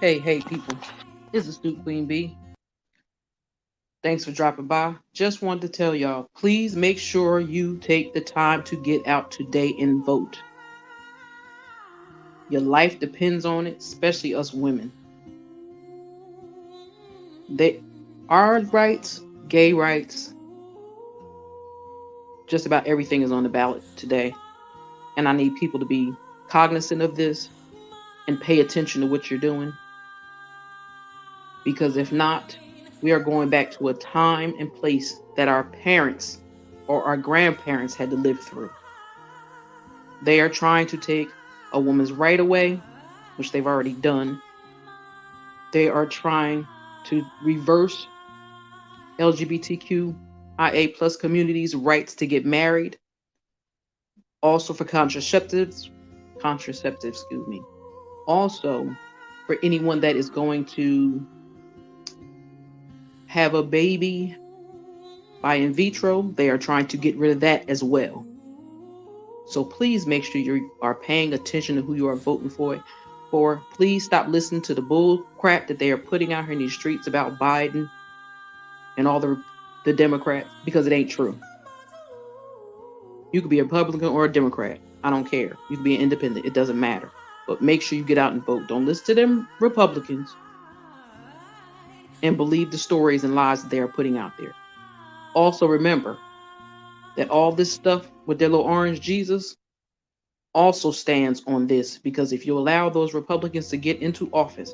Hey, people. This is Stu Queen B. Thanks for dropping by. Just wanted to tell y'all, please make sure you take the time to get out today and vote. Your life depends on it, especially us women. They, our rights, gay rights, just about everything is on the ballot today. And I need people to be cognizant of this and pay attention to what you're doing. Because if not, we are going back to a time and place that our parents or our grandparents had to live through. They are trying to take a woman's right away, which they've already done. They are trying to reverse LGBTQIA plus communities' rights to get married. Also for contraceptives, excuse me. Also for anyone that is going to have a baby by in vitro, they are trying to get rid of that as well. So please make sure you are paying attention to who you are voting for. Please stop listening to the bull crap that they are putting out here in these streets about Biden and all the Democrats, because it ain't true. You could be a Republican or a Democrat. I don't care. You could be an independent. It doesn't matter. But make sure you get out and vote. Don't listen to them Republicans and believe the stories and lies that they are putting out there. Also remember that all this stuff with their little orange Jesus also stands on this, because if you allow those Republicans to get into office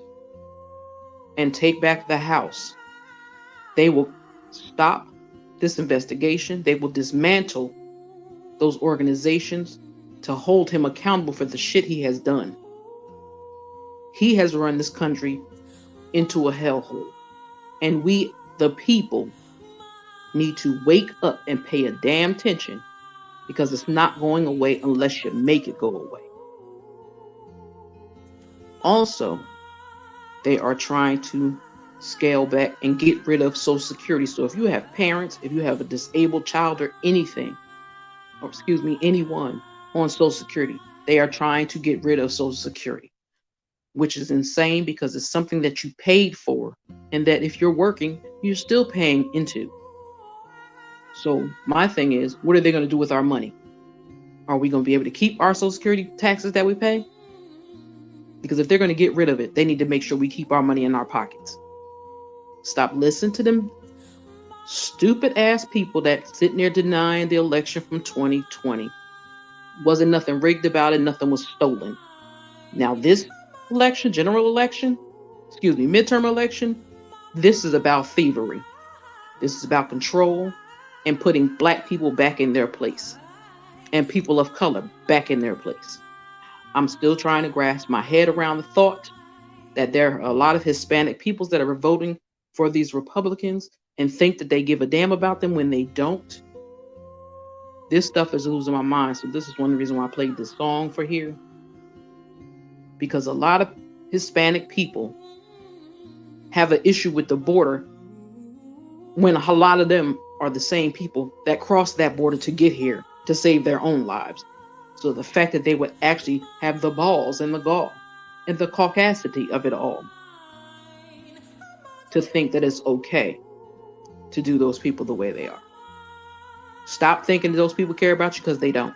and take back the House, they will stop this investigation. They will dismantle those organizations to hold him accountable for the shit he has done. He has run this country into a hellhole. And we, the people, need to wake up and pay a damn attention, because it's not going away unless you make it go away. Also, they are trying to scale back and get rid of Social Security. So if you have parents, if you have a disabled child or anything, or excuse me, anyone on Social Security, they are trying to get rid of Social Security, which is insane because it's something that you paid for and that if you're working, you're still paying into. So my thing is, what are they going to do with our money? Are we going to be able to keep our Social Security taxes that we pay? Because if they're going to get rid of it, they need to make sure we keep our money in our pockets. Stop listening to them stupid ass people that sitting there denying the election from 2020. Wasn't nothing rigged about it. Nothing was stolen. Now this election, midterm election, this is about thievery. This is about control and putting black people back in their place and people of color back in their place. I'm still trying to grasp my head around the thought that there are a lot of Hispanic peoples that are voting for these Republicans and think that they give a damn about them when they don't. This stuff is losing my mind. So this is one of the reasons why I played this song for here. Because a lot of Hispanic people have an issue with the border when a lot of them are the same people that cross that border to get here to save their own lives. So the fact that they would actually have the balls and the gall and the caucasity of it all to think that it's okay to do those people the way they are. Stop thinking those people care about you, because they don't.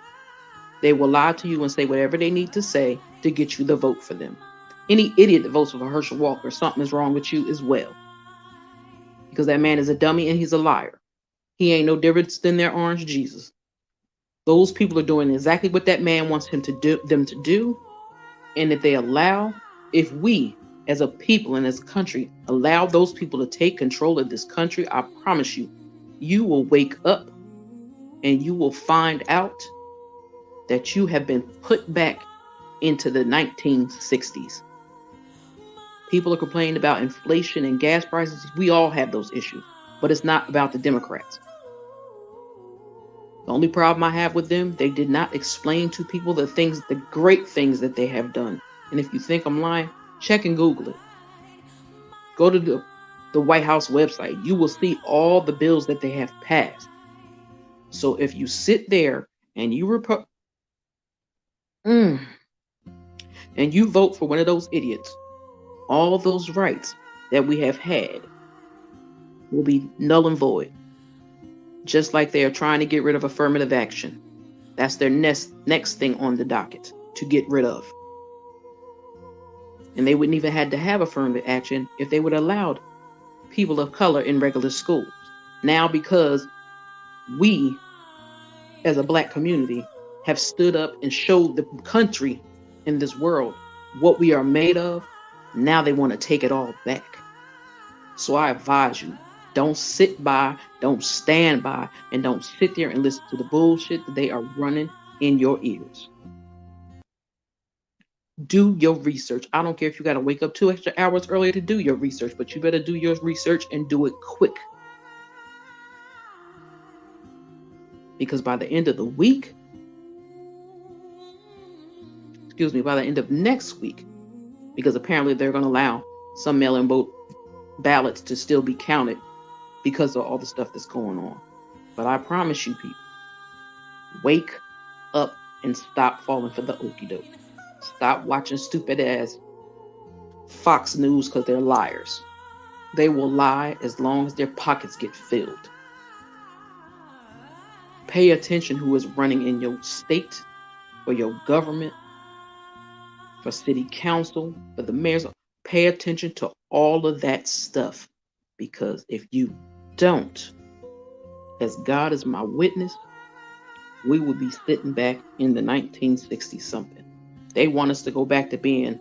They will lie to you and say whatever they need to say to get you the vote for them. Any idiot that votes for Herschel Walker, something is wrong with you as well. Because that man is a dummy and he's a liar. He ain't no different than their orange Jesus. Those people are doing exactly what that man wants them to do. And if we as a people and as a country allow those people to take control of this country, I promise you, you will wake up and you will find out that you have been put back into the 1960s. People are complaining about inflation and gas prices. We all have those issues, but it's not about the Democrats. The only problem I have with them, they did not explain to people the great things that they have done. And if you think I'm lying, check and Google it. Go to the White House website. You will see all the bills that they have passed. So if you sit there and you and you vote for one of those idiots all those rights that we have had will be null and void. Just like they are trying to get rid of affirmative action. That's their next thing on the docket to get rid of. And they wouldn't even had to have affirmative action if they would have allowed people of color in regular schools. Now, because we, as a Black community, have stood up and showed the country in this world what we are made of, now they want to take it all back. So I advise you, don't sit by, don't stand by, and don't sit there and listen to the bullshit that they are running in your ears. Do your research. I don't care if you got to wake up 2 extra hours earlier to do your research, but you better do your research and do it quick. Because by the end of the week, by the end of next week, because apparently they're going to allow some mail-in vote ballots to still be counted because of all the stuff that's going on. But I promise you, people, wake up and stop falling for the okie doke. Stop watching stupid ass Fox News because they're liars. They will lie as long as their pockets get filled. Pay attention who is running in your state, or your government, for city council, for the mayors. Pay attention to all of that stuff, because if you don't, as God is my witness, we will be sitting back in the 1960s something. They want us to go back to being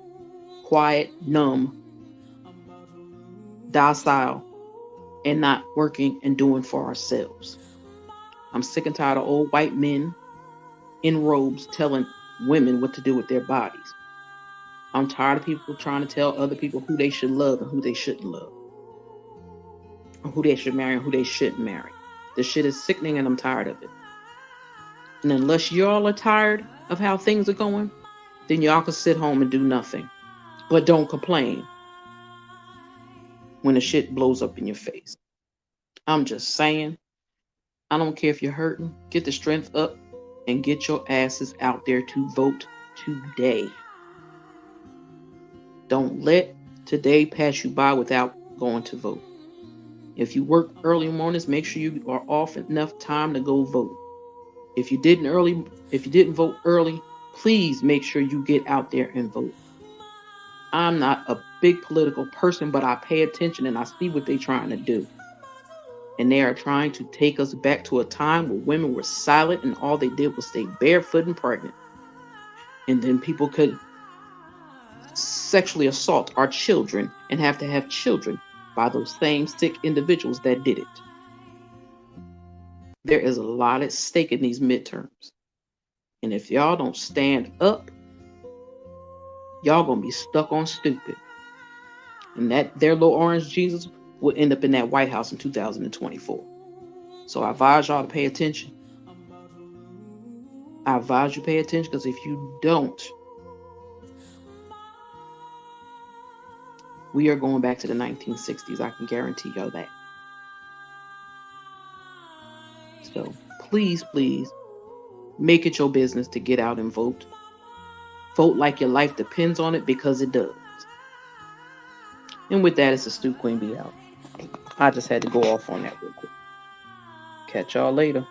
quiet, numb, docile, and not working and doing for ourselves. I'm sick and tired of old white men in robes telling women what to do with their bodies. I'm tired of people trying to tell other people who they should love and who they shouldn't love, or who they should marry and who they shouldn't marry. This shit is sickening and I'm tired of it. And unless y'all are tired of how things are going, then y'all can sit home and do nothing. But don't complain when the shit blows up in your face. I'm just saying, I don't care if you're hurting, get the strength up and get your asses out there to vote today. Don't let today pass you by without going to vote. If you work early mornings, make sure you are off enough time to go vote. If you didn't vote early, please make sure you get out there and vote. I'm not a big political person, but I pay attention and I see what they're trying to do. And they are trying to take us back to a time where women were silent and all they did was stay barefoot and pregnant. And then people could sexually assault our children and have to have children by those same sick individuals that did it. There is a lot at stake in these midterms. And if y'all don't stand up, y'all gonna be stuck on stupid. And that their little orange Jesus will end up in that White House in 2024. So I advise y'all to pay attention. I advise you pay attention, because if you don't, we are going back to the 1960s. I can guarantee y'all that. So please, please, make it your business to get out and vote. Vote like your life depends on it, because it does. And with that, it's a Stu Queen Bee out. I just had to go off on that real quick. Catch y'all later.